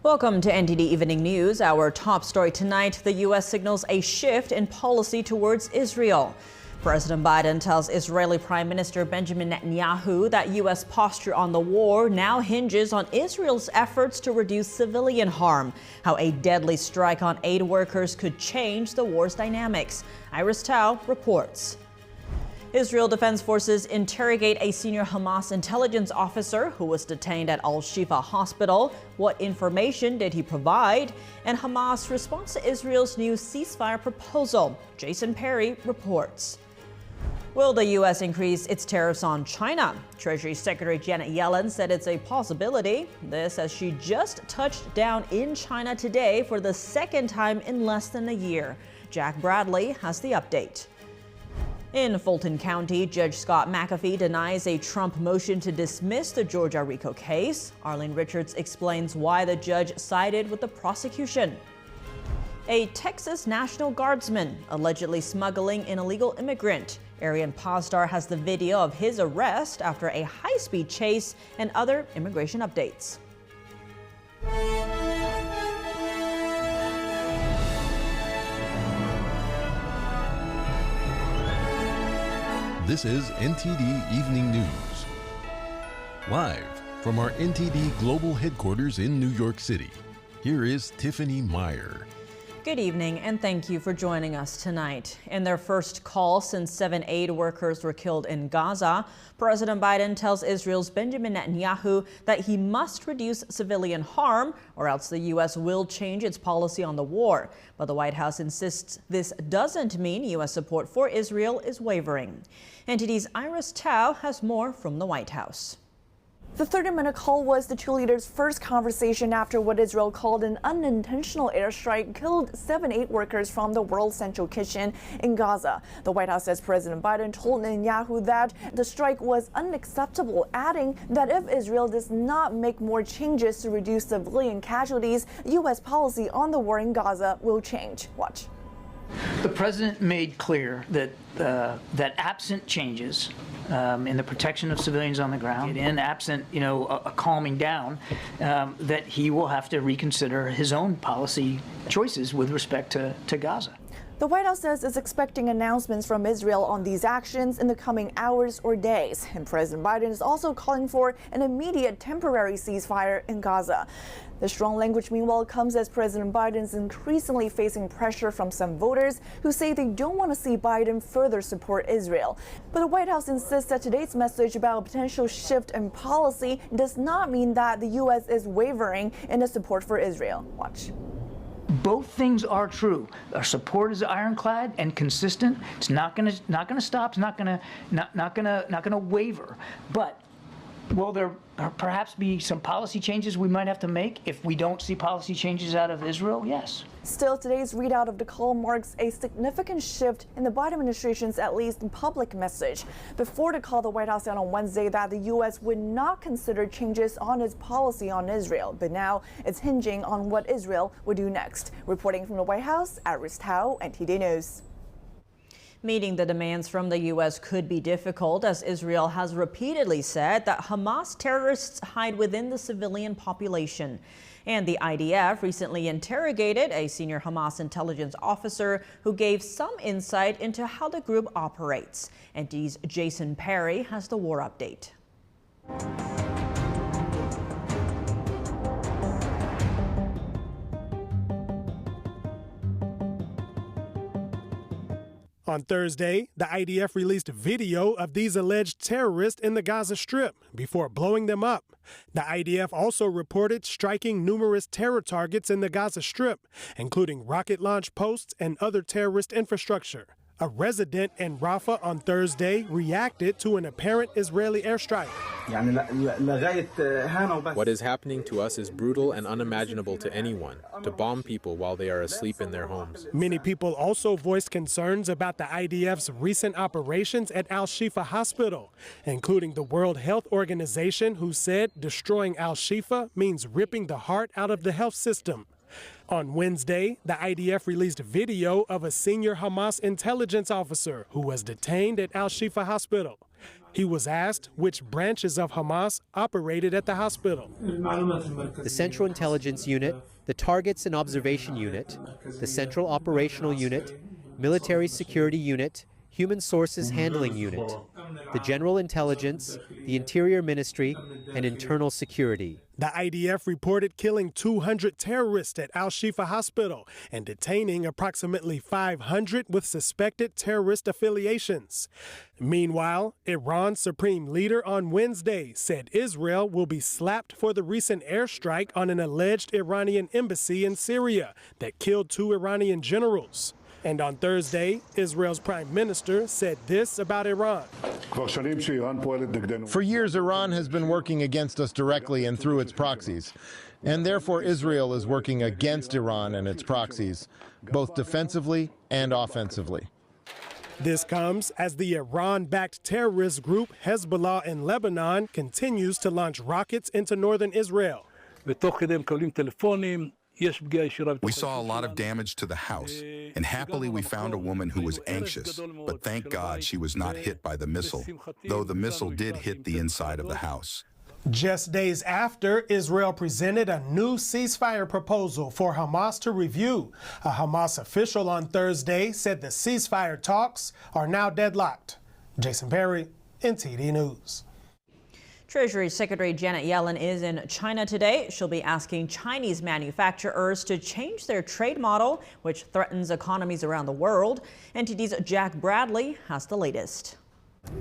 Welcome to NTD Evening News. Our top story tonight, the U.S. signals a shift in policy towards Israel. President Biden tells Israeli Prime Minister Benjamin Netanyahu that U.S. posture on the war now hinges on Israel's efforts to reduce civilian harm, how a deadly strike on aid workers could change the war's dynamics. Iris Tao reports. Israel Defense Forces interrogate a senior Hamas intelligence officer who was detained at Al-Shifa Hospital. What information did he provide? And Hamas responds to Israel's new ceasefire proposal. Jason Perry reports. Will the U.S. increase its tariffs on China? Treasury Secretary Janet Yellen said it's a possibility. This as she just touched down in China today for the second time in less than a year. Jack Bradley has the update. In Fulton County, Judge Scott McAfee denies a Trump motion to dismiss the Georgia Rico case. Arlene Richards explains why the judge sided with the prosecution. A Texas National Guardsman allegedly smuggling an illegal immigrant. Arian Pastar has the video of his arrest after a high-speed chase and other immigration updates. This is NTD Evening News. Live from our NTD Global Headquarters in New York City, here is Tiffany Meyer. Good evening, and thank you for joining us tonight. In their first call since 7 aid workers were killed in Gaza, President Biden tells Israel's Benjamin Netanyahu that he must reduce civilian harm or else the U.S. will change its policy on the war. But the White House insists this doesn't mean U.S. support for Israel is wavering. NTD's Iris Tao has more from the White House. The 30-minute call was the two leaders' first conversation after what Israel called an unintentional airstrike killed 7 aid workers from the World Central Kitchen in Gaza. The White House says President Biden told Netanyahu that the strike was unacceptable, adding that if Israel does not make more changes to reduce civilian casualties, U.S. policy on the war in Gaza will change. Watch. The president made clear that that absent changes in the protection of civilians on the ground, and absent, a calming down, that he will have to reconsider his own policy choices with respect to Gaza. The White House says it's expecting announcements from Israel on these actions in the coming hours or days. And President Biden is also calling for an immediate temporary ceasefire in Gaza. The strong language, meanwhile, comes as President Biden is increasingly facing pressure from some voters who say they don't want to see Biden further support Israel. But the White House insists that today's message about a potential shift in policy does not mean that the U.S. is wavering in its support for Israel. Watch. Both things are true. Our support is ironclad and consistent. It's not going to stop. It's not going to waver. But will there perhaps be some policy changes we might have to make if we don't see policy changes out of Israel? Yes. Still, today's readout of the call marks a significant shift in the Biden administration's at least public message. Before the call, the White House said on Wednesday that the U.S. would not consider changes on its policy on Israel. But now it's hinging on what Israel would do next. Reporting from the White House, Iris Tao, NTD News. Meeting the demands from the U.S. could be difficult, as Israel has repeatedly said that Hamas terrorists hide within the civilian population. And the IDF recently interrogated a senior Hamas intelligence officer who gave some insight into how the group operates. NTD's Jason Perry has the war update. On Thursday, the IDF released video of these alleged terrorists in the Gaza Strip before blowing them up. The IDF also reported striking numerous terror targets in the Gaza Strip, including rocket launch posts and other terrorist infrastructure. A resident in Rafah on Thursday reacted to an apparent Israeli airstrike. What is happening to us is brutal and unimaginable to anyone, to bomb people while they are asleep in their homes. Many people also voiced concerns about the IDF's recent operations at Al-Shifa Hospital, including the World Health Organization, who said destroying Al-Shifa means ripping the heart out of the health system. On Wednesday, the IDF released video of a senior Hamas intelligence officer who was detained at Al-Shifa Hospital. He was asked which branches of Hamas operated at the hospital. The Central Intelligence Unit, the Targets and Observation Unit, the Central Operational Unit, Military Security Unit, Human Sources Handling Unit, the General Intelligence, the Interior Ministry, and Internal Security. The IDF reported killing 200 terrorists at Al-Shifa Hospital and detaining approximately 500 with suspected terrorist affiliations. Meanwhile, Iran's supreme leader on Wednesday said Israel will be slapped for the recent airstrike on an alleged Iranian embassy in Syria that killed 2 Iranian generals. And on Thursday, Israel's prime minister said this about Iran. For years, Iran has been working against us directly and through its proxies. And therefore, Israel is working against Iran and its proxies, both defensively and offensively. This comes as the Iran-backed terrorist group Hezbollah in Lebanon continues to launch rockets into northern Israel. We saw a lot of damage to the house, and happily we found a woman who was anxious, but thank God she was not hit by the missile, though the missile did hit the inside of the house. Just days after, Israel presented a new ceasefire proposal for Hamas to review. A Hamas official on Thursday said the ceasefire talks are now deadlocked. Jason Perry, NTD News. Treasury Secretary Janet Yellen is in China today. She'll be asking Chinese manufacturers to change their trade model, which threatens economies around the world. NTD's Jack Bradley has the latest.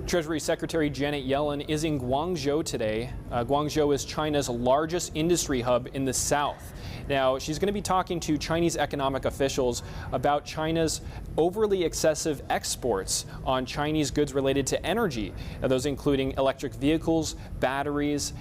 Treasury Secretary Janet Yellen is in Guangzhou today. Guangzhou is China's largest industry hub in the south. Now, she's going to be talking to Chinese economic officials about China's overly excessive exports on Chinese goods related to energy, those including electric vehicles, batteries,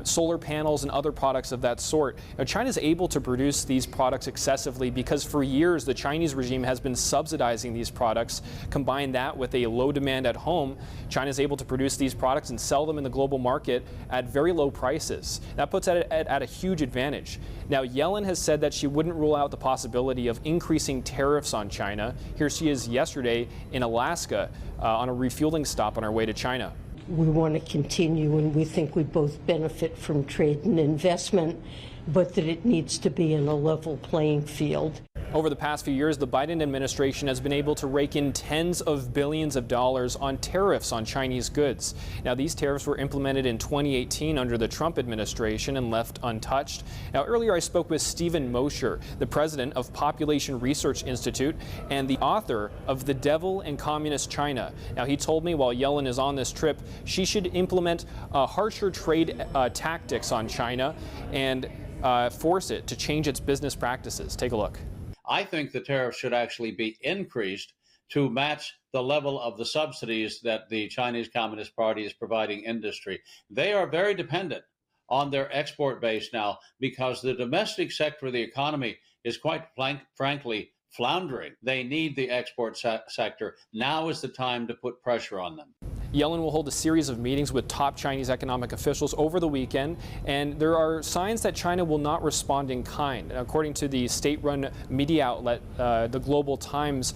solar panels, and other products of that sort. Now, China's able to produce these products excessively because for years the Chinese regime has been subsidizing these products. Combine that with a low demand at home, China's able to produce these products and sell them in the global market at very low prices. That puts it at a huge advantage. Now, Yellen has said that she wouldn't rule out the possibility of increasing tariffs on China. Here she is yesterday in Alaska on a refueling stop on her way to China. We want to continue, and we think we both benefit from trade and investment, but that it needs to be in a level playing field. Over the past few years, the Biden administration has been able to rake in tens of billions of dollars on tariffs on Chinese goods. Now, these tariffs were implemented in 2018 under the Trump administration and left untouched. Now, earlier I spoke with Stephen Mosher, the president of Population Research Institute and the author of The Devil in Communist China. Now, he told me while Yellen is on this trip, she should implement harsher trade tactics on China and force it to change its business practices. Take a look. I think the tariffs should actually be increased to match the level of the subsidies that the Chinese Communist Party is providing industry. They are very dependent on their export base now because the domestic sector of the economy is quite frankly floundering. They need the export sector. Now is the time to put pressure on them. Yellen will hold a series of meetings with top Chinese economic officials over the weekend, and there are signs that China will not respond in kind. According to the state-run media outlet, the Global Times,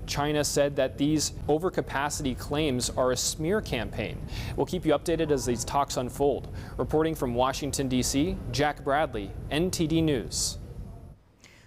China said that these overcapacity claims are a smear campaign. We'll keep you updated as these talks unfold. Reporting from Washington, D.C., Jack Bradley, NTD News.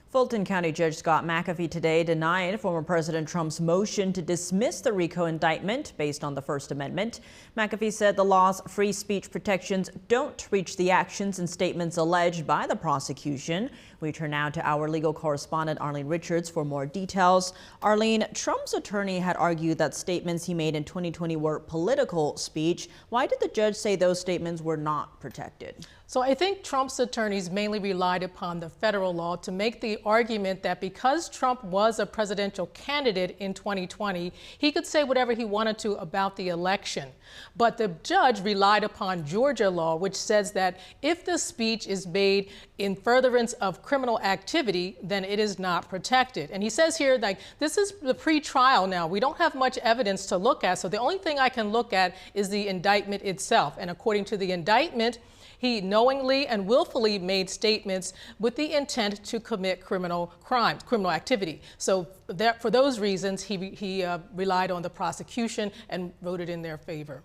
Fulton County Judge Scott McAfee today denied former President Trump's motion to dismiss the Rico indictment based on the First Amendment. McAfee said the law's free speech protections don't reach the actions and statements alleged by the prosecution. We turn now to our legal correspondent Arlene Richards for more details. Arlene, Trump's attorney had argued that statements he made in 2020 were political speech. Why did the judge say those statements were not protected? So I think Trump's attorneys mainly relied upon the federal law to make the argument that because Trump was a presidential candidate in 2020, he could say whatever he wanted to about the election. But the judge relied upon Georgia law, which says that if the speech is made in furtherance of criminal activity, then it is not protected. And he says here, like, this is the pre-trial now. We don't have much evidence to look at. So the only thing I can look at is the indictment itself. And according to the indictment, he knowingly and willfully made statements with the intent to commit criminal crimes, criminal activity. So for those reasons, he relied on the prosecution and voted in their favor.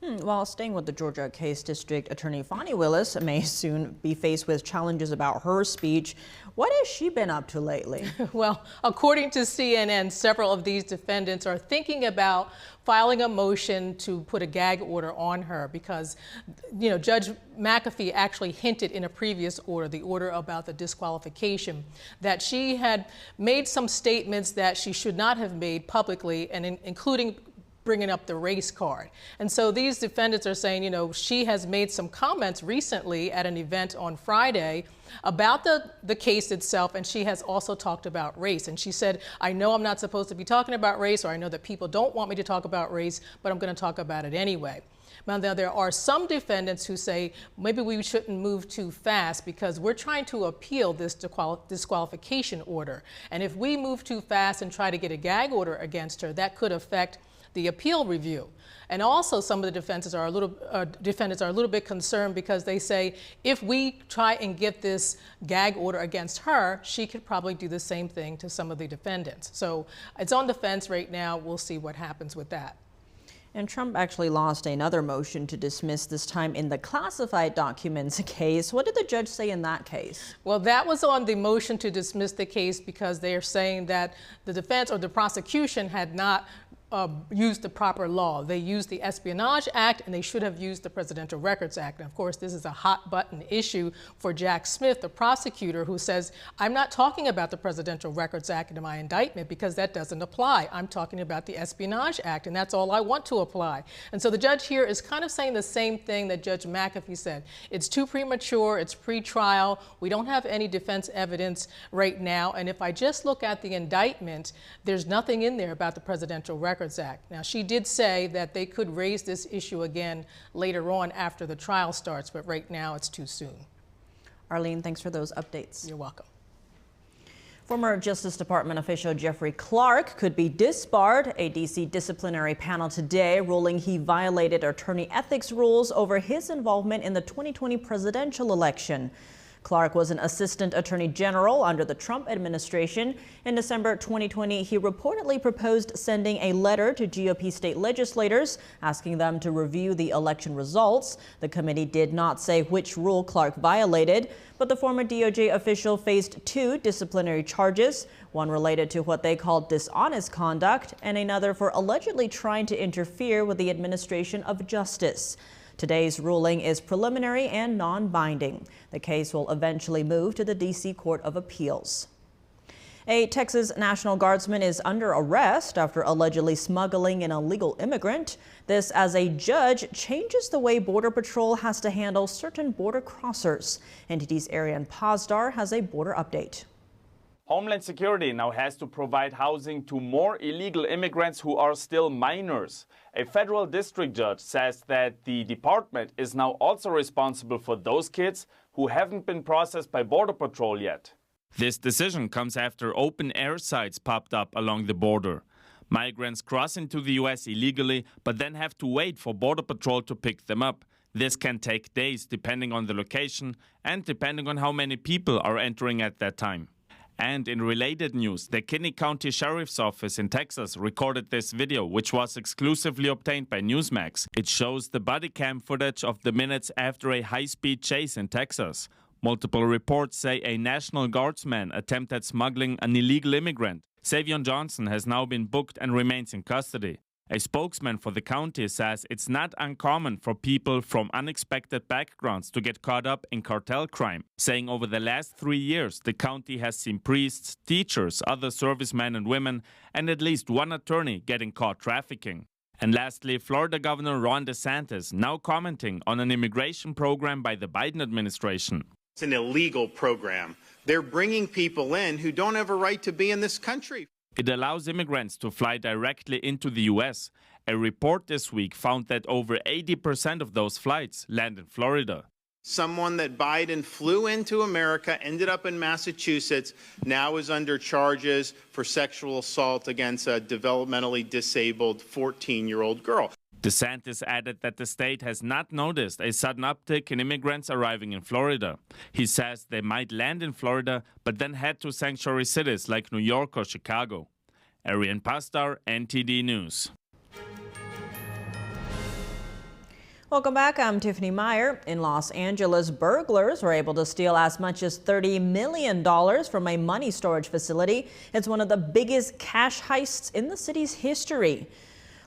While staying with the Georgia case, District Attorney Fani Willis may soon be faced with challenges about her speech. What has she been up to lately? Well, according to CNN, several of these defendants are thinking about filing a motion to put a gag order on her because, Judge McAfee actually hinted in a previous order, the order about the disqualification, that she had made some statements that she should not have made publicly, and including bringing up the race card. And so these defendants are saying, she has made some comments recently at an event on Friday about the case itself, and she has also talked about race. And she said, I know I'm not supposed to be talking about race, or I know that people don't want me to talk about race, but I'm going to talk about it anyway. Now, there are some defendants who say maybe we shouldn't move too fast because we're trying to appeal this disqualification order. And if we move too fast and try to get a gag order against her, that could affect the appeal review. And also some of the defendants are a little bit concerned because they say if we try and get this gag order against her, she could probably do the same thing to some of the defendants. So it's on the fence right now. We'll see what happens with that. And Trump actually lost another motion to dismiss, this time in the classified documents case. What did the judge say in that case? Well, that was on the motion to dismiss the case because they are saying that the defense or the prosecution had not used the proper law. They used the Espionage Act and they should have used the Presidential Records Act. And of course, this is a hot button issue for Jack Smith, the prosecutor, who says, I'm not talking about the Presidential Records Act in my indictment because that doesn't apply. I'm talking about the Espionage Act, and that's all I want to apply. And so the judge here is kind of saying the same thing that Judge McAfee said. It's too premature, it's pre-trial, we don't have any defense evidence right now, and if I just look at the indictment, there's nothing in there about the Presidential Records Act. Now, she did say that they could raise this issue again later on after the trial starts, but right now it's too soon. Arlene, thanks for those updates. You're welcome. Former Justice Department official Jeffrey Clark could be disbarred. A D.C. disciplinary panel today ruling he violated attorney ethics rules over his involvement in the 2020 presidential election. Clark was an assistant attorney general under the Trump administration. In December 2020, he reportedly proposed sending a letter to GOP state legislators asking them to review the election results. The committee did not say which rule Clark violated, but the former DOJ official faced 2 disciplinary charges, one related to what they called dishonest conduct and another for allegedly trying to interfere with the administration of justice. Today's ruling is preliminary and non-binding. The case will eventually move to the D.C. Court of Appeals. A Texas National Guardsman is under arrest after allegedly smuggling an illegal immigrant. This as a judge changes the way Border Patrol has to handle certain border crossers. NTD's Arian Pazdar has a border update. Homeland Security now has to provide housing to more illegal immigrants who are still minors. A federal district judge says that the department is now also responsible for those kids who haven't been processed by Border Patrol yet. This decision comes after open air sites popped up along the border. Migrants cross into the U.S. illegally, but then have to wait for Border Patrol to pick them up. This can take days depending on the location and depending on how many people are entering at that time. And in related news, the Kinney County Sheriff's Office in Texas recorded this video, which was exclusively obtained by Newsmax. It shows the body cam footage of the minutes after a high-speed chase in Texas. Multiple reports say a National Guardsman attempted smuggling an illegal immigrant. Savion Johnson has now been booked and remains in custody. A spokesman for the county says it's not uncommon for people from unexpected backgrounds to get caught up in cartel crime, saying over the last 3 years the county has seen priests, teachers, other servicemen and women, and at least one attorney getting caught trafficking. And lastly, Florida Governor Ron DeSantis now commenting on an immigration program by the Biden administration. It's an illegal program. They're bringing people in who don't have a right to be in this country. It allows immigrants to fly directly into the U.S. A report this week found that over 80% of those flights land in Florida. Someone that Biden flew into America, ended up in Massachusetts, now is under charges for sexual assault against a developmentally disabled 14-year-old girl. DeSantis added that the state has not noticed a sudden uptick in immigrants arriving in Florida. He says they might land in Florida, but then head to sanctuary cities like New York or Chicago. Arian Pazdar, NTD News. Welcome back. I'm Tiffany Meyer. In Los Angeles, burglars were able to steal as much as $30 million from a money storage facility. It's one of the biggest cash heists in the city's history.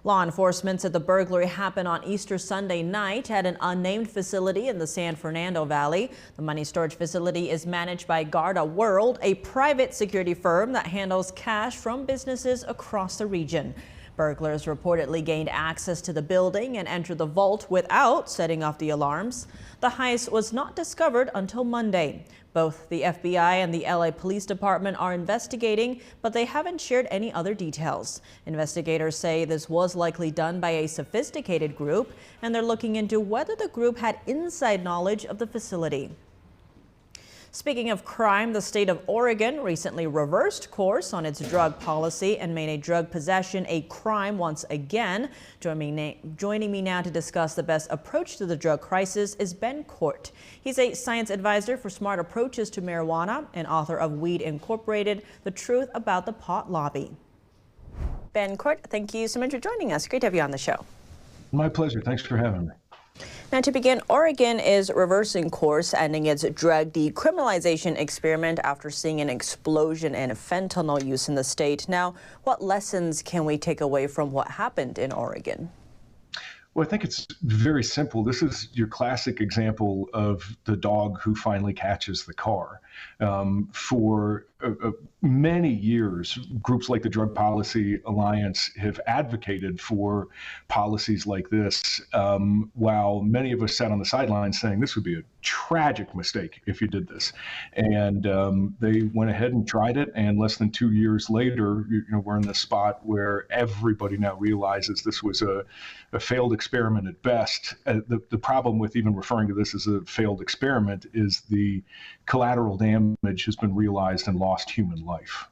Law enforcement said the burglary happened on Easter Sunday night at an unnamed facility in the San Fernando Valley. The money storage facility is managed by Garda World, a private security firm that handles cash from businesses across the region. Burglars reportedly gained access to the building and entered the vault without setting off the alarms. The heist was not discovered until Monday. Both the FBI and the LA Police Department are investigating, but they haven't shared any other details. Investigators say this was likely done by a sophisticated group, and they're looking into whether the group had inside knowledge of the facility. Speaking of crime, the state of Oregon recently reversed course on its drug policy and made a drug possession a crime once again. Joining me now to discuss the best approach to the drug crisis is Ben Court. He's a science advisor for smart approaches to marijuana and author of Weed Incorporated, The Truth About the Pot Lobby. Ben Court, thank you so much for joining us. Great to have you on the show. My pleasure. Thanks for having me. Now, to begin, Oregon is reversing course, ending its drug decriminalization experiment after seeing an explosion in fentanyl use in the state. Now, what lessons can we take away from what happened in Oregon? Well, I think it's very simple. This is your classic example of the dog who finally catches the car. For many years, groups like the Drug Policy Alliance have advocated for policies like this, while many of us sat on the sidelines saying this would be a tragic mistake if you did this. And they went ahead and tried it, and less than 2 years later, we're in this spot where everybody now realizes this was a failed experiment at best. The problem with even referring to this as a failed experiment is the collateral damage has been realized and lost human life.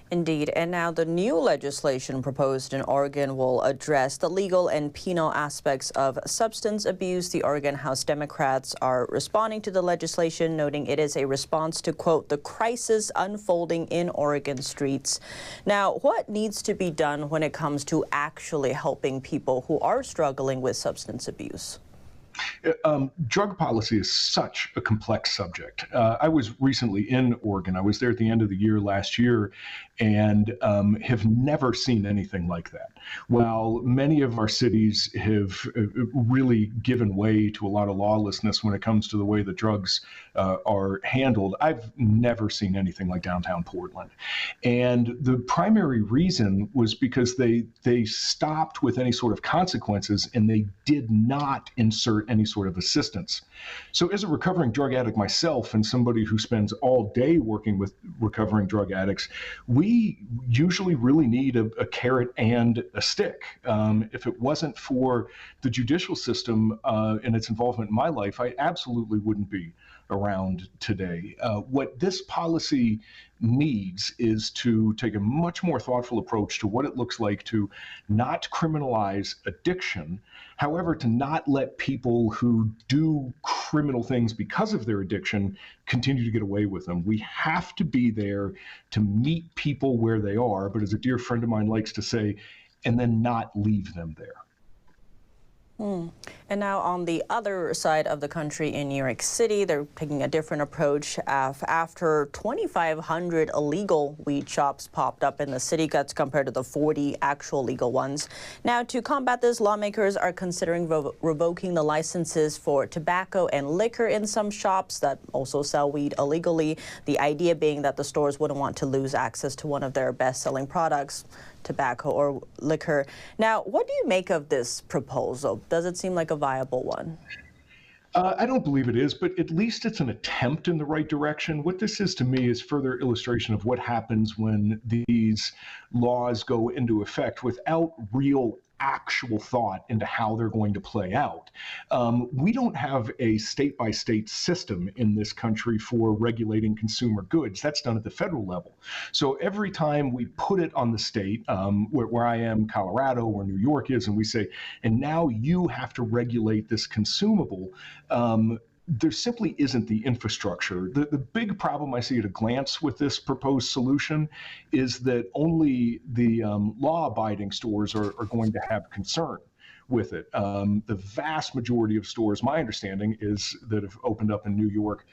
Indeed. And now the new legislation proposed in Oregon will address the legal and penal aspects of substance abuse. The Oregon House Democrats are responding to the legislation, noting it is a response to, quote, the crisis unfolding in Oregon streets. Now, what needs to be done when it comes to actually helping people who are struggling with substance abuse? Drug policy is such a complex subject. I was recently in Oregon. I was there at the end of the year last year and have never seen anything like that. While many of our cities have really given way to a lot of lawlessness when it comes to the way that drugs are handled, I've never seen anything like downtown Portland. And the primary reason was because they stopped with any sort of consequences and they did not insert any sort of assistance. So as a recovering drug addict myself and somebody who spends all day working with recovering drug addicts, we usually really need a carrot and a stick. If it wasn't for the judicial system and its involvement in my life, I absolutely wouldn't be around today. What this policy needs is to take a much more thoughtful approach to what it looks like to not criminalize addiction, however, to not let people who do criminal things because of their addiction continue to get away with them. We have to be there to meet people where they are, but as a dear friend of mine likes to say, and then not leave them there. And now on the other side of the country in New York City, they're taking a different approach after 2,500 illegal weed shops popped up in the city. That's compared to the 40 actual legal ones. Now, to combat this, lawmakers are considering revoking the licenses for tobacco and liquor in some shops that also sell weed illegally. The idea being that the stores wouldn't want to lose access to one of their best-selling products, tobacco or liquor. Now, what do you make of this proposal? Does it seem like a viable one? I don't believe it is, but at least it's an attempt in the right direction. What this is to me is further illustration of what happens when these laws go into effect without real actual thought into how they're going to play out. We don't have a state-by-state system in this country for regulating consumer goods. That's done at the federal level. So every time we put it on the state, where I am, Colorado, where New York is, and we say, and now you have to regulate this consumable, there simply isn't the infrastructure. The big problem I see at a glance with this proposed solution is that only the law-abiding stores are going to have concern. with it. The vast majority of stores, my understanding is, that have opened up in New York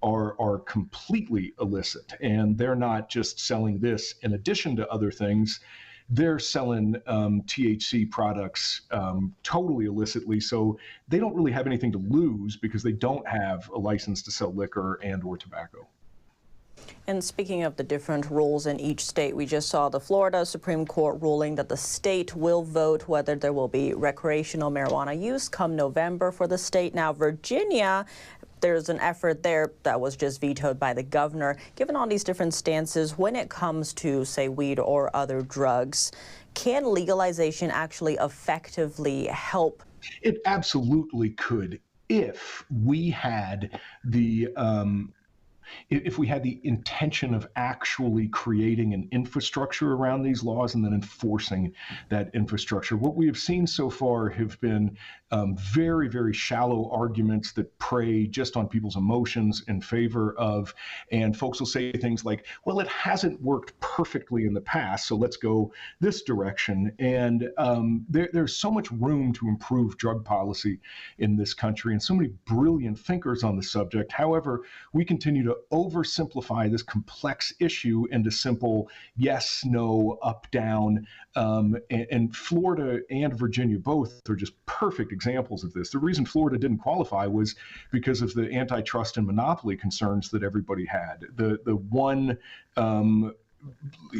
are completely illicit, and they're not just selling this in addition to other things. They're selling THC products totally illicitly, so they don't really have anything to lose because they don't have a license to sell liquor and or tobacco. And speaking of the different rules in each state, we just saw the Florida Supreme Court ruling that the state will vote whether there will be recreational marijuana use come November for the state. Now, Virginia, there's an effort there that was just vetoed by the governor. Given all these different stances, when it comes to, say, weed or other drugs, can legalization actually effectively help? It absolutely could if we had the intention of actually creating an infrastructure around these laws and then enforcing that infrastructure. What we have seen so far have been very, very shallow arguments that prey just on people's emotions in favor of, and folks will say things like, well, it hasn't worked perfectly in the past, so let's go this direction. And there's so much room to improve drug policy in this country and so many brilliant thinkers on the subject. However, we continue to oversimplify this complex issue into simple yes, no, up, down. And Florida and Virginia both are just perfect examples of this. The reason Florida didn't qualify was because of the antitrust and monopoly concerns that everybody had. The one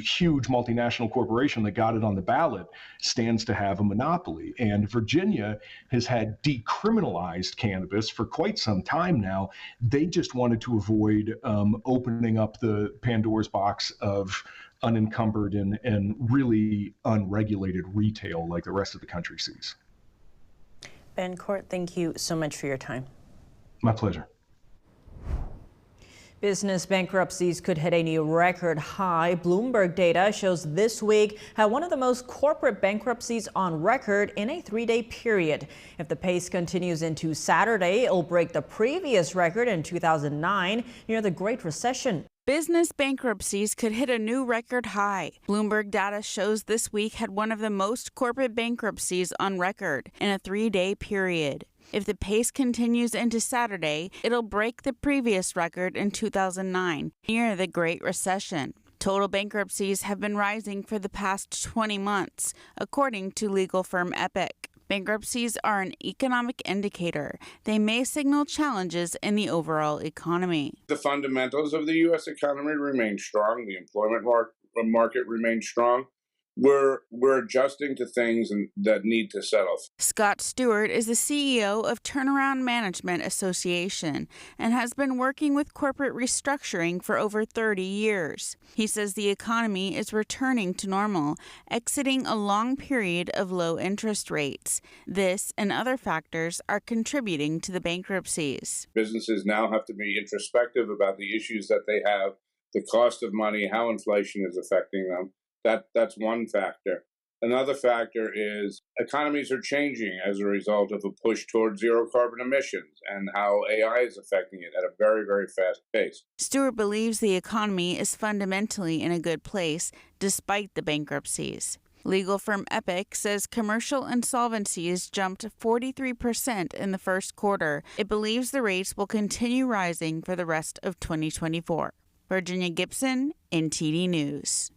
huge multinational corporation that got it on the ballot stands to have a monopoly. And Virginia has had decriminalized cannabis for quite some time now. They just wanted to avoid opening up the Pandora's box of unencumbered and really unregulated retail like the rest of the country sees. Ben Court, thank you so much for your time. My pleasure. Business bankruptcies could hit a new record high. Bloomberg data shows this week had one of the most corporate bankruptcies on record in a 3-day period. If the pace continues into Saturday, it'll break the previous record in 2009 near the Great Recession. Business bankruptcies could hit a new record high. Bloomberg data shows this week had one of the most corporate bankruptcies on record in a 3-day period. If the pace continues into Saturday, it'll break the previous record in 2009, near the Great Recession. Total bankruptcies have been rising for the past 20 months, according to legal firm Epoch. Bankruptcies are an economic indicator. They may signal challenges in the overall economy. The fundamentals of the U.S. economy remain strong. The employment market remains strong. We're adjusting to things that need to settle. Scott Stewart is the CEO of Turnaround Management Association and has been working with corporate restructuring for over 30 years. He says the economy is returning to normal, exiting a long period of low interest rates. This and other factors are contributing to the bankruptcies. Businesses now have to be introspective about the issues that they have, the cost of money, how inflation is affecting them. That's one factor. Another factor is economies are changing as a result of a push toward zero carbon emissions and how AI is affecting it at a very, very fast pace. Stewart believes the economy is fundamentally in a good place despite the bankruptcies. Legal firm Epoch says commercial insolvencies jumped 43% in the first quarter. It believes the rates will continue rising for the rest of 2024. Virginia Gibson, NTD News.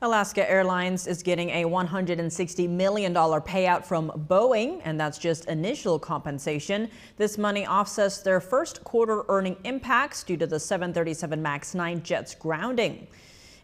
Alaska Airlines is getting a $160 million payout from Boeing, and that's just initial compensation. This money offsets their first quarter earning impacts due to the 737 MAX 9 jet's grounding.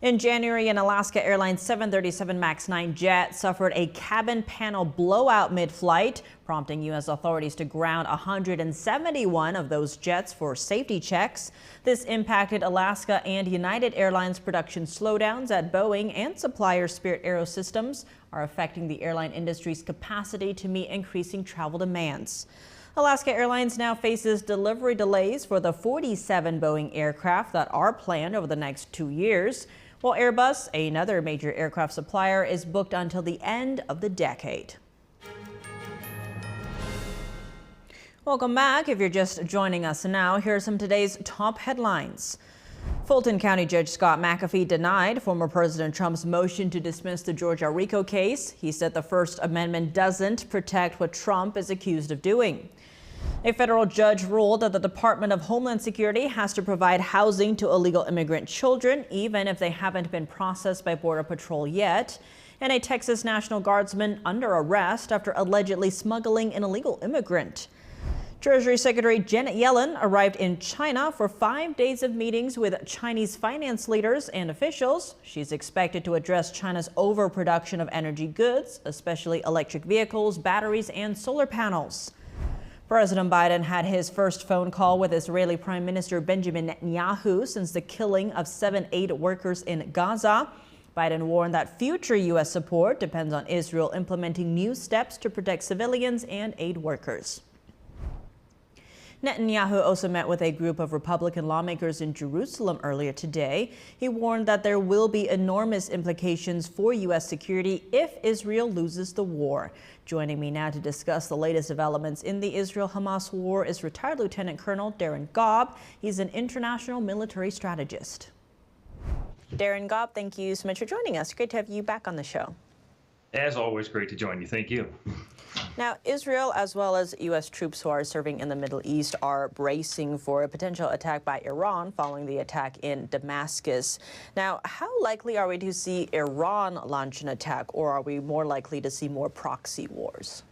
In January, an Alaska Airlines 737 MAX 9 jet suffered a cabin panel blowout mid-flight, prompting U.S. authorities to ground 171 of those jets for safety checks. This impacted Alaska and United Airlines production slowdowns at Boeing, and supplier Spirit Aerosystems are affecting the airline industry's capacity to meet increasing travel demands. Alaska Airlines now faces delivery delays for the 47 Boeing aircraft that are planned over the next 2 years, while Airbus, another major aircraft supplier, is booked until the end of the decade. Welcome back. If you're just joining us now, here are some of today's top headlines. Fulton County Judge Scott McAfee denied former President Trump's motion to dismiss the Georgia Rico case. He said the First Amendment doesn't protect what Trump is accused of doing. A federal judge ruled that the Department of Homeland Security has to provide housing to illegal immigrant children, even if they haven't been processed by Border Patrol yet. And a Texas National Guardsman under arrest after allegedly smuggling an illegal immigrant. Treasury Secretary Janet Yellen arrived in China for 5 days of meetings with Chinese finance leaders and officials. She's expected to address China's overproduction of energy goods, especially electric vehicles, batteries, and solar panels. President Biden had his first phone call with Israeli Prime Minister Benjamin Netanyahu since the killing of 7 aid workers in Gaza. Biden warned that future U.S. support depends on Israel implementing new steps to protect civilians and aid workers. Netanyahu also met with a group of Republican lawmakers in Jerusalem earlier today. He warned that there will be enormous implications for U.S. security if Israel loses the war. Joining me now to discuss the latest developments in the Israel-Hamas war is retired Lieutenant Colonel Darren Gaub. He's an international military strategist. Darren Gaub, thank you so much for joining us. Great to have you back on the show. As always, great to join you. Thank you. Now, Israel, as well as U.S. troops who are serving in the Middle East, are bracing for a potential attack by Iran following the attack in Damascus. Now, how likely are we to see Iran launch an attack, or are we more likely to see more proxy wars?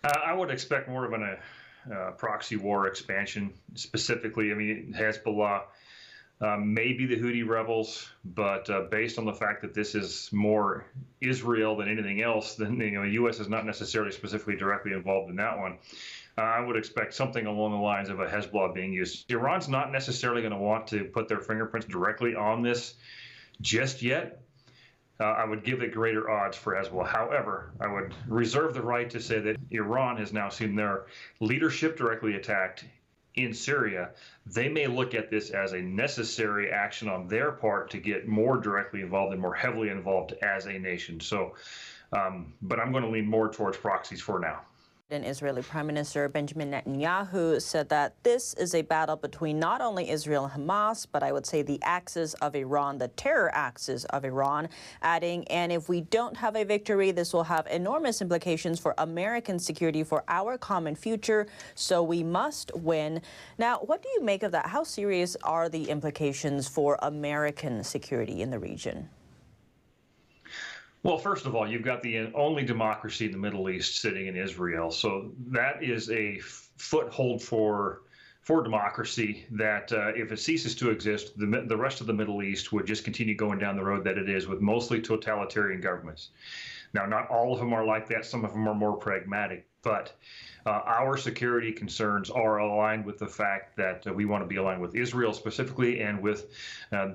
I would expect more of a proxy war expansion. Specifically, I mean, Hezbollah, maybe the Houthi rebels, but based on the fact that this is more Israel than anything else, then the U.S. is not necessarily specifically directly involved in that one. I would expect something along the lines of a Hezbollah being used. Iran's not necessarily going to want to put their fingerprints directly on this just yet. I would give it greater odds for Hezbollah. However, I would reserve the right to say that Iran has now seen their leadership directly attacked in Syria. They may look at this as a necessary action on their part to get more directly involved and more heavily involved as a nation. So, but I'm going to lean more towards proxies for now. And Israeli Prime Minister Benjamin Netanyahu said that this is a battle between not only Israel and Hamas, but I would say the axis of Iran, the terror axis of Iran, adding, and if we don't have a victory, this will have enormous implications for American security, for our common future, so we must win. Now, what do you make of that? How serious are the implications for American security in the region? Well, first of all, you've got the only democracy in the Middle East sitting in Israel. So that is a foothold for democracy that if it ceases to exist, the rest of the Middle East would just continue going down the road that it is with mostly totalitarian governments. Now, not all of them are like that. Some of them are more pragmatic. But our security concerns are aligned with the fact that we want to be aligned with Israel specifically and with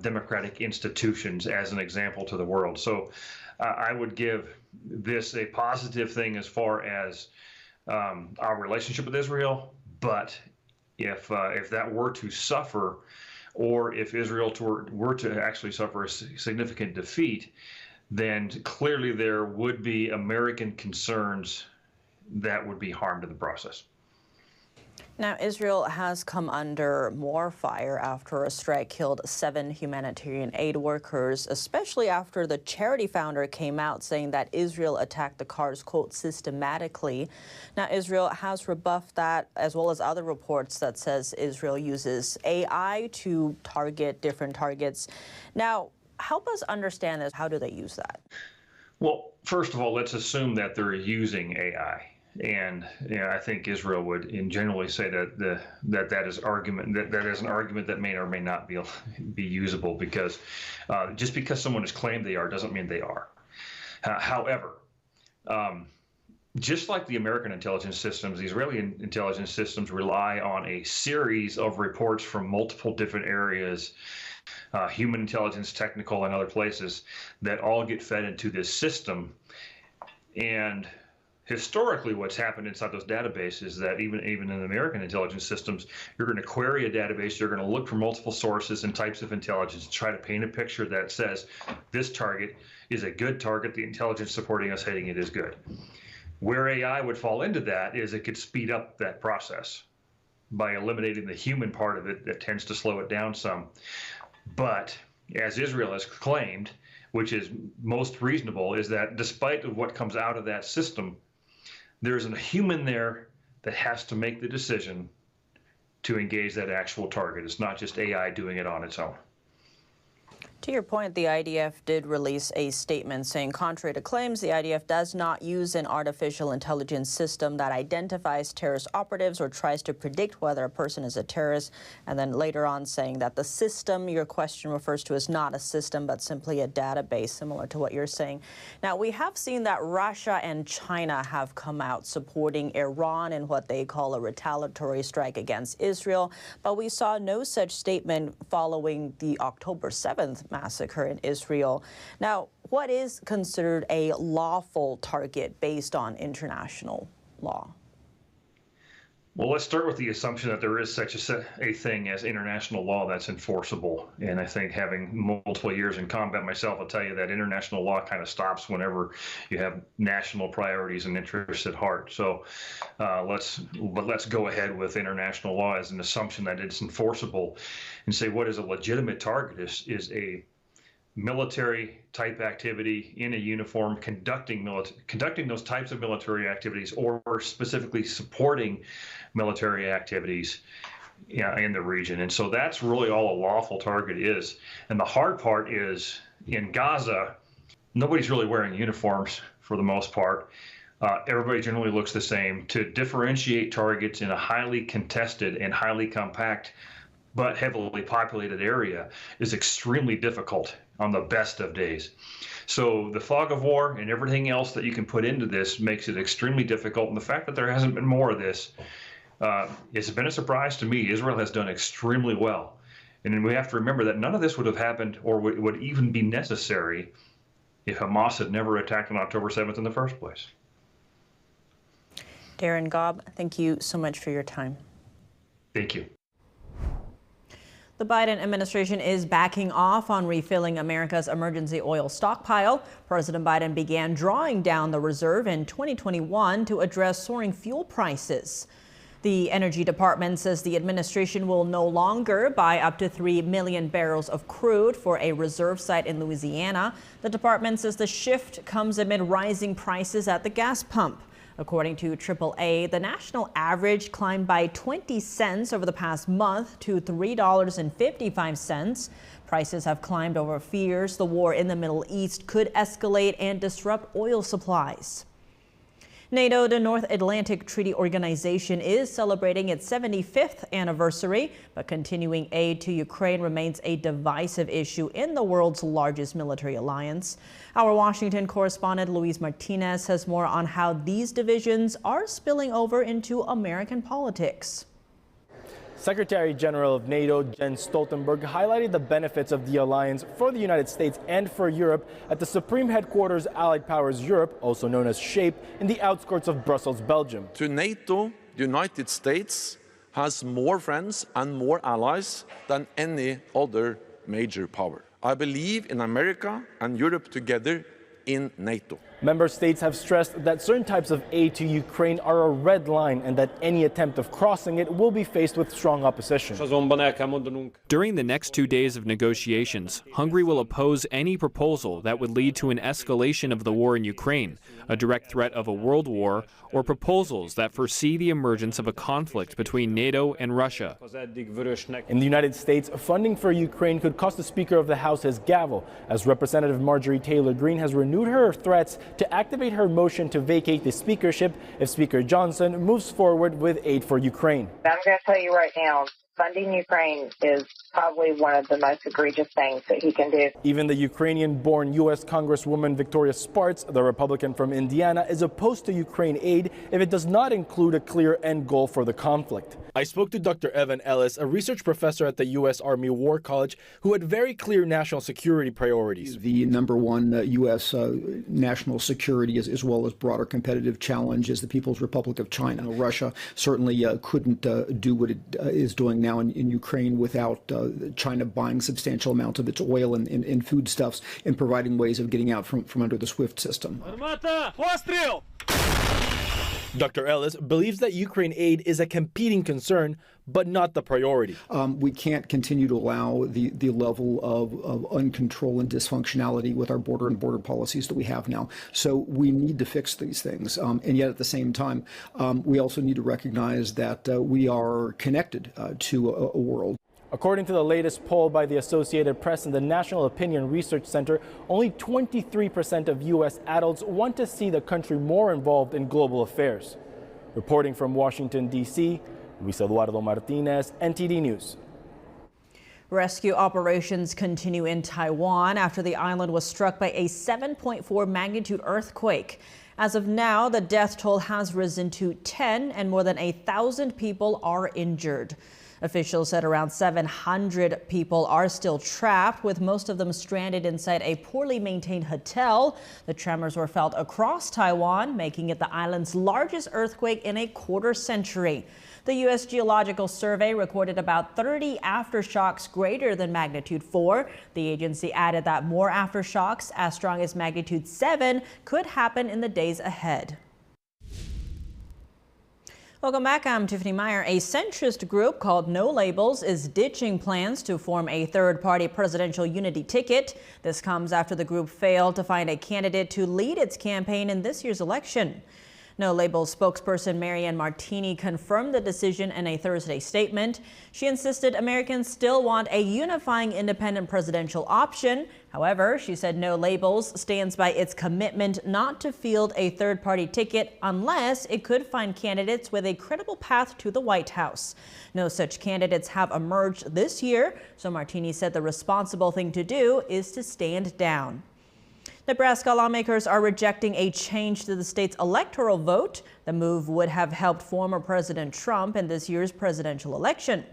democratic institutions as an example to the world. So I would give this a positive thing as far as our relationship with Israel. But if that were to suffer, or if Israel were to actually suffer a significant defeat, then clearly there would be American concerns that would be harmed in the process. Now, Israel has come under more fire after a strike killed 7 humanitarian aid workers, especially after the charity founder came out saying that Israel attacked the cars, quote, systematically. Now, Israel has rebuffed that, as well as other reports that says Israel uses AI to target different targets. Now, help us understand this. How do they use that? Well, first of all, let's assume that they're using AI. And I think Israel would generally say that that is an argument that may or may not be usable, because just because someone has claimed they are doesn't mean they are. However, just like the American intelligence systems, the Israeli intelligence systems rely on a series of reports from multiple different areas, human intelligence, technical, and other places, that all get fed into this system. And historically, what's happened inside those databases is that even in American intelligence systems, you're going to query a database, you're going to look for multiple sources and types of intelligence and try to paint a picture that says this target is a good target, the intelligence supporting us hitting it is good. Where AI would fall into that is it could speed up that process. by eliminating the human part of it that tends to slow it down some. But as Israel has claimed, which is most reasonable, is that despite of what comes out of that system, there's a human there that has to make the decision to engage that actual target. It's not just AI doing it on its own. To your point, the IDF did release a statement saying, contrary to claims, the IDF does not use an artificial intelligence system that identifies terrorist operatives or tries to predict whether a person is a terrorist. And then later on saying that the system your question refers to is not a system, but simply a database, similar to what you're saying. Now, we have seen that Russia and China have come out supporting Iran in what they call a retaliatory strike against Israel. But we saw no such statement following the October 7th massacre in Israel. Now, what is considered a lawful target based on international law? Well, let's start with the assumption that there is such a thing as international law that's enforceable. And I think having multiple years in combat myself, I'll tell you that international law kind of stops whenever you have national priorities and interests at heart. So let's go ahead with international law as an assumption that it's enforceable and say what is a legitimate target is a military type activity in a uniform conducting those types of military activities or specifically supporting military activities in the region. And so that's really all a lawful target is. And the hard part is in Gaza, nobody's really wearing uniforms for the most part. Everybody generally looks the same. To differentiate targets in a highly contested and highly compact but heavily populated area is extremely difficult on the best of days. So the fog of war and everything else that you can put into this makes it extremely difficult. And the fact that there hasn't been more of this, it's been a surprise to me. Israel has done extremely well. And then we have to remember that none of this would have happened or would even be necessary if Hamas had never attacked on October 7th in the first place. Darren, Gaub, thank you so much for your time. Thank you. The Biden administration is backing off on refilling America's emergency oil stockpile. President Biden began drawing down the reserve in 2021 to address soaring fuel prices. The Energy Department says the administration will no longer buy up to 3 million barrels of crude for a reserve site in Louisiana. The department says the shift comes amid rising prices at the gas pump. According to AAA, the national average climbed by 20 cents over the past month to $3.55. Prices have climbed over fears the war in the Middle East could escalate and disrupt oil supplies. NATO, the North Atlantic Treaty Organization, is celebrating its 75th anniversary, but continuing aid to Ukraine remains a divisive issue in the world's largest military alliance. Our Washington correspondent Luis Martinez has more on how these divisions are spilling over into American politics. Secretary General of NATO Jens Stoltenberg highlighted the benefits of the alliance for the United States and for Europe at the Supreme Headquarters Allied Powers Europe, also known as SHAPE, in the outskirts of Brussels, Belgium. To NATO, the United States has more friends and more allies than any other major power. I believe in America and Europe together in NATO. Member states have stressed that certain types of aid to Ukraine are a red line and that any attempt of crossing it will be faced with strong opposition. During the next 2 days of negotiations, Hungary will oppose any proposal that would lead to an escalation of the war in Ukraine, a direct threat of a world war, or proposals that foresee the emergence of a conflict between NATO and Russia. In the United States, funding for Ukraine could cost the Speaker of the House his gavel, as Representative Marjorie Taylor Greene has renewed her threats to activate her motion to vacate the speakership if Speaker Johnson moves forward with aid for Ukraine. I'm going to tell you right now, funding Ukraine is probably one of the most egregious things that he can do. Even the Ukrainian-born U.S. Congresswoman Victoria Spartz, the Republican from Indiana, is opposed to Ukraine aid if it does not include a clear end goal for the conflict. I spoke to Dr. Evan Ellis, a research professor at the U.S. Army War College, who had very clear national security priorities. The number one U.S. national security, as well as broader competitive challenge, is the People's Republic of China. Russia certainly couldn't do what it is doing now in Ukraine without China buying substantial amounts of its oil and foodstuffs and providing ways of getting out from under the SWIFT system. Dr. Ellis believes that Ukraine aid is a competing concern, but not the priority. We can't continue to allow the level of uncontrolled and dysfunctionality with our border and border policies that we have now. So we need to fix these things. And yet at the same time, we also need to recognize that we are connected to a world. According to the latest poll by the Associated Press and the National Opinion Research Center, only 23% of U.S. adults want to see the country more involved in global affairs. Reporting from Washington, D.C., Luis Eduardo Martinez, NTD News. Rescue operations continue in Taiwan after the island was struck by a 7.4 magnitude earthquake. As of now, the death toll has risen to 10 and more than 1,000 people are injured. Officials said around 700 people are still trapped, with most of them stranded inside a poorly maintained hotel. The tremors were felt across Taiwan, making it the island's largest earthquake in a quarter century. The U.S. Geological Survey recorded about 30 aftershocks greater than magnitude 4. The agency added that more aftershocks as strong as magnitude 7 could happen in the days ahead. Welcome back. I'm Tiffany Meyer. A centrist group called No Labels is ditching plans to form a third-party presidential unity ticket. This comes after the group failed to find a candidate to lead its campaign in this year's election. No Labels spokesperson Marianne Martini confirmed the decision in a Thursday statement. She insisted Americans still want a unifying independent presidential option. However, she said No Labels stands by its commitment not to field a third-party ticket unless it could find candidates with a credible path to the White House. No such candidates have emerged this year, so Martini said the responsible thing to do is to stand down. Nebraska lawmakers are rejecting a change to the state's electoral vote. The move would have helped former President Trump in this year's presidential election.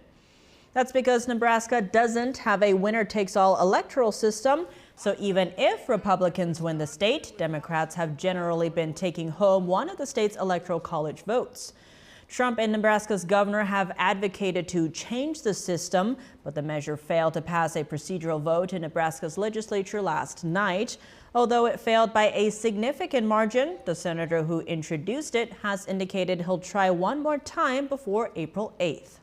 That's because Nebraska doesn't have a winner-takes-all electoral system. So even if Republicans win the state, Democrats have generally been taking home one of the state's electoral college votes. Trump and Nebraska's governor have advocated to change the system, but the measure failed to pass a procedural vote in Nebraska's legislature last night. Although it failed by a significant margin, the senator who introduced it has indicated he'll try one more time before April 8th.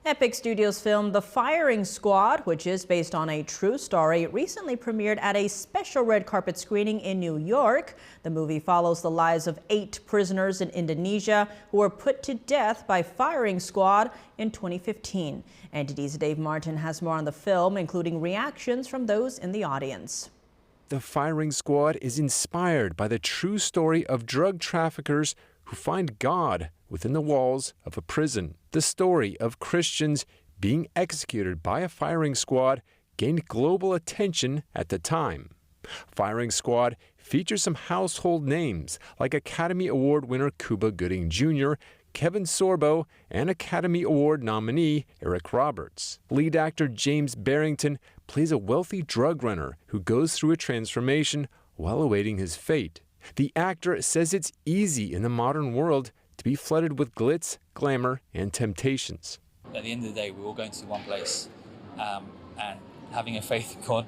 Epic Studios film The Firing Squad, which is based on a true story, recently premiered at a special red carpet screening in New York. The movie follows the lives of 8 prisoners in Indonesia who were put to death by firing squad in 2015. NTD's Dave Martin has more on the film, including reactions from those in the audience. The Firing Squad is inspired by the true story of drug traffickers who find God within the walls of a prison. The story of Christians being executed by a firing squad gained global attention at the time. Firing Squad features some household names like Academy Award winner Cuba Gooding Jr., Kevin Sorbo, and Academy Award nominee Eric Roberts. Lead actor James Barrington plays a wealthy drug runner who goes through a transformation while awaiting his fate. The actor says it's easy in the modern world to be flooded with glitz, glamour, and temptations. At the end of the day, we're all going to one place, and having a faith in God,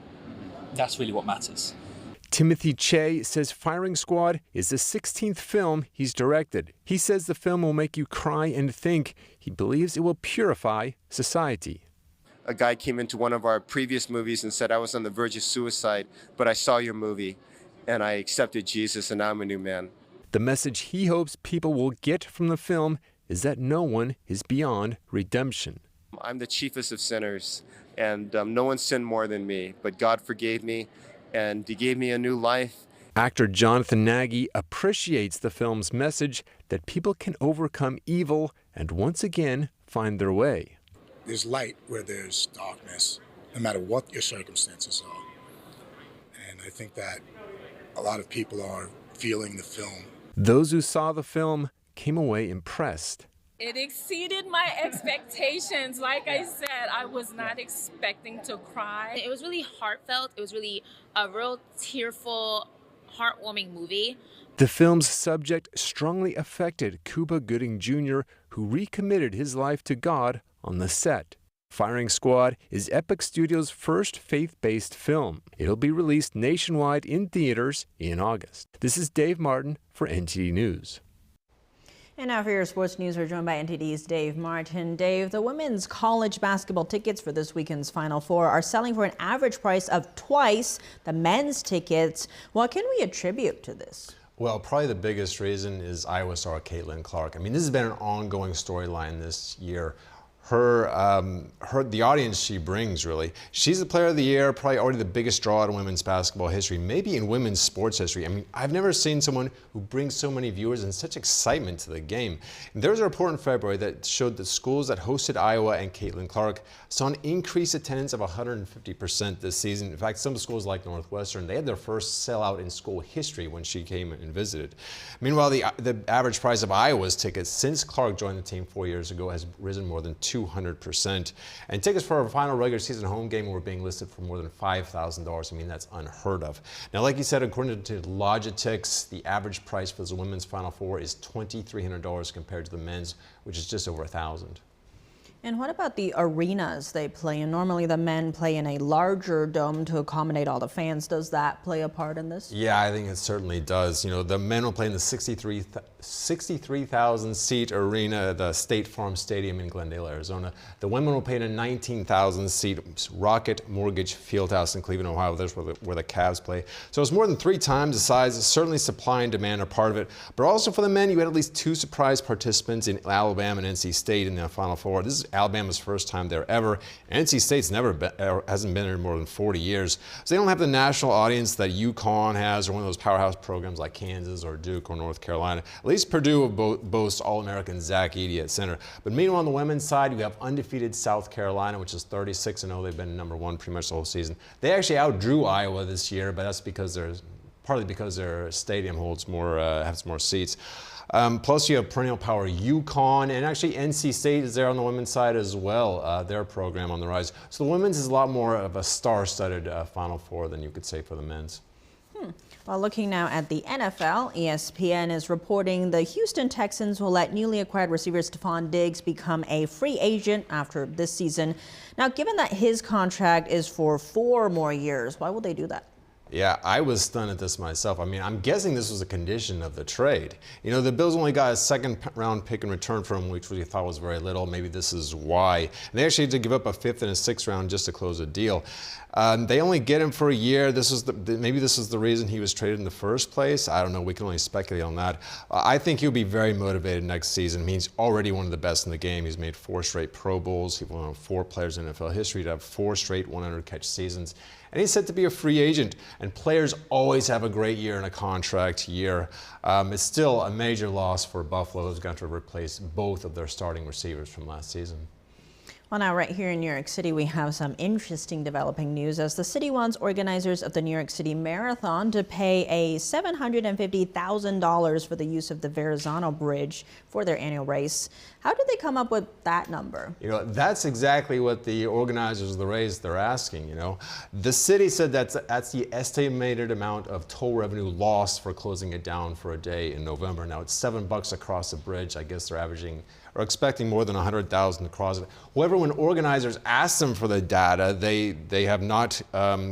that's really what matters. Timothy Che says Firing Squad is the 16th film he's directed. He says the film will make you cry and think. He believes it will purify society. A guy came into one of our previous movies and said, I was on the verge of suicide, but I saw your movie, and I accepted Jesus, and now I'm a new man. The message he hopes people will get from the film is that no one is beyond redemption. I'm the chiefest of sinners, and no one sinned more than me, but God forgave me, and He gave me a new life. Actor Jonathan Nagy appreciates the film's message that people can overcome evil and once again find their way. There's light where there's darkness, no matter what your circumstances are. And I think that a lot of people are feeling the film. Those who saw the film came away impressed. It exceeded my expectations. Like I said, I was not expecting to cry. It was really heartfelt. It was really a real tearful, heartwarming movie. The film's subject strongly affected Cuba Gooding Jr., who recommitted his life to God on the set. Firing Squad is Epoch Studios' first faith-based film. It'll be released nationwide in theaters in August. This is Dave Martin for NTD News. And now for your sports news, we're joined by NTD's Dave Martin. Dave, the women's college basketball tickets for this weekend's Final Four are selling for an average price of twice the men's tickets. What can we attribute to this? Well, probably the biggest reason is Iowa star Caitlin Clark. I mean, this has been an ongoing storyline this year. The audience she brings, really. She's the player of the year, probably already the biggest draw in women's basketball history, maybe in women's sports history. I mean, I've never seen someone who brings so many viewers and such excitement to the game. And there was a report in February that showed that schools that hosted Iowa and Caitlin Clark saw an increased attendance of 150% this season. In fact, some schools like Northwestern, they had their first sellout in school history when she came and visited. Meanwhile, the average price of Iowa's tickets since Clark joined the team 4 years ago has risen more than 200%. And tickets for our final regular season home game were being listed for more than $5,000. I mean, that's unheard of. Now, like you said, according to Logitix, the average price for the women's Final Four is $2,300 compared to the men's, which is just over $1,000. And what about the arenas they play in? Normally the men play in a larger dome to accommodate all the fans. Does that play a part in this? Yeah, I think it certainly does. You know, the men will play in the 63,000 seat arena, the State Farm Stadium in Glendale, Arizona. The women will play in a 19,000 seat Rocket Mortgage Fieldhouse in Cleveland, Ohio. That's where the Cavs play. So it's more than 3 times the size. Certainly supply and demand are part of it. But also for the men, you had at least 2 surprise participants in Alabama and NC State in the Final Four. This is Alabama's first time there ever. NC State's hasn't been there in more than 40 years. So they don't have the national audience that UConn has, or one of those powerhouse programs like Kansas or Duke or North Carolina. At least Purdue boasts All-American Zach Edey at center. But meanwhile, on the women's side, you have undefeated South Carolina, which is 36-0. They've been #1 pretty much the whole season. They actually outdrew Iowa this year, but that's partly because their stadium has more seats. Plus, you have perennial power UConn, and actually NC State is there on the women's side as well, their program on the rise. So the women's is a lot more of a star-studded Final Four than you could say for the men's. Well, looking now at the NFL, ESPN is reporting the Houston Texans will let newly acquired receiver Stephon Diggs become a free agent after this season. Now, given that his contract is for 4 more years, why will they do that? Yeah, I was stunned at this myself. I mean, I'm guessing this was a condition of the trade. You know, the Bills only got a 2nd-round pick in return from him, which we thought was very little. Maybe this is why. And they actually had to give up a 5th and a 6th round just to close a deal. They only get him for a year. Maybe this is the reason he was traded in the first place. I don't know. We can only speculate on that. I think he'll be very motivated next season. I mean, he's already one of the best in the game. He's made 4 straight Pro Bowls. He's one of 4 players in NFL history to have 4 straight 100-catch seasons. And he's set to be a free agent. And players always have a great year in a contract year. It's still a major loss for Buffalo, who's going to replace both of their starting receivers from last season. Well, now right here in New York City, we have some interesting developing news as the city wants organizers of the New York City Marathon to pay a $750,000 for the use of the Verrazano Bridge for their annual race. How did they come up with that number? You know, that's exactly what the organizers of the race, they're asking, you know. The city said that's the estimated amount of toll revenue lost for closing it down for a day in November. Now, it's $7 across the bridge. I guess they're expecting more than 100,000 to cross it. However, when organizers asked them for the data, they have not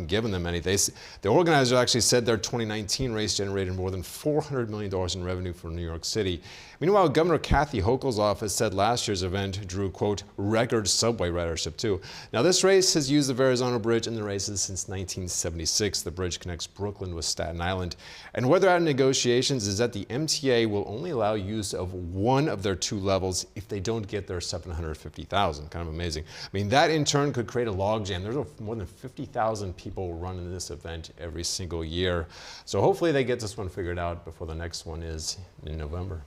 given them any. The organizers actually said their 2019 race generated more than $400 million in revenue for New York City. Meanwhile, Governor Kathy Hochul's office said last year's event drew, quote, record subway ridership too. Now, this race has used the Verrazano Bridge in the races since 1976. The bridge connects Brooklyn with Staten Island. And where they're at in negotiations is that the MTA will only allow use of one of their 2 levels if they don't get their $750,000. Kind of amazing. I mean, that in turn could create a logjam. There's more than 50,000 people running this event every single year. So hopefully they get this one figured out before the next one is in November.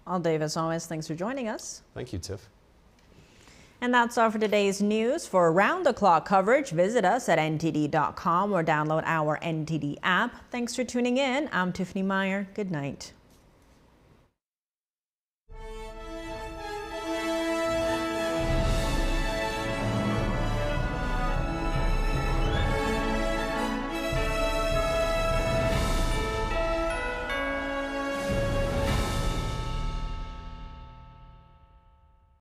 Well, Dave, as always, thanks for joining us. Thank you, Tiff. And that's all for today's news. For round-the-clock coverage, visit us at ntd.com or download our NTD app. Thanks for tuning in. I'm Tiffany Meyer. Good night.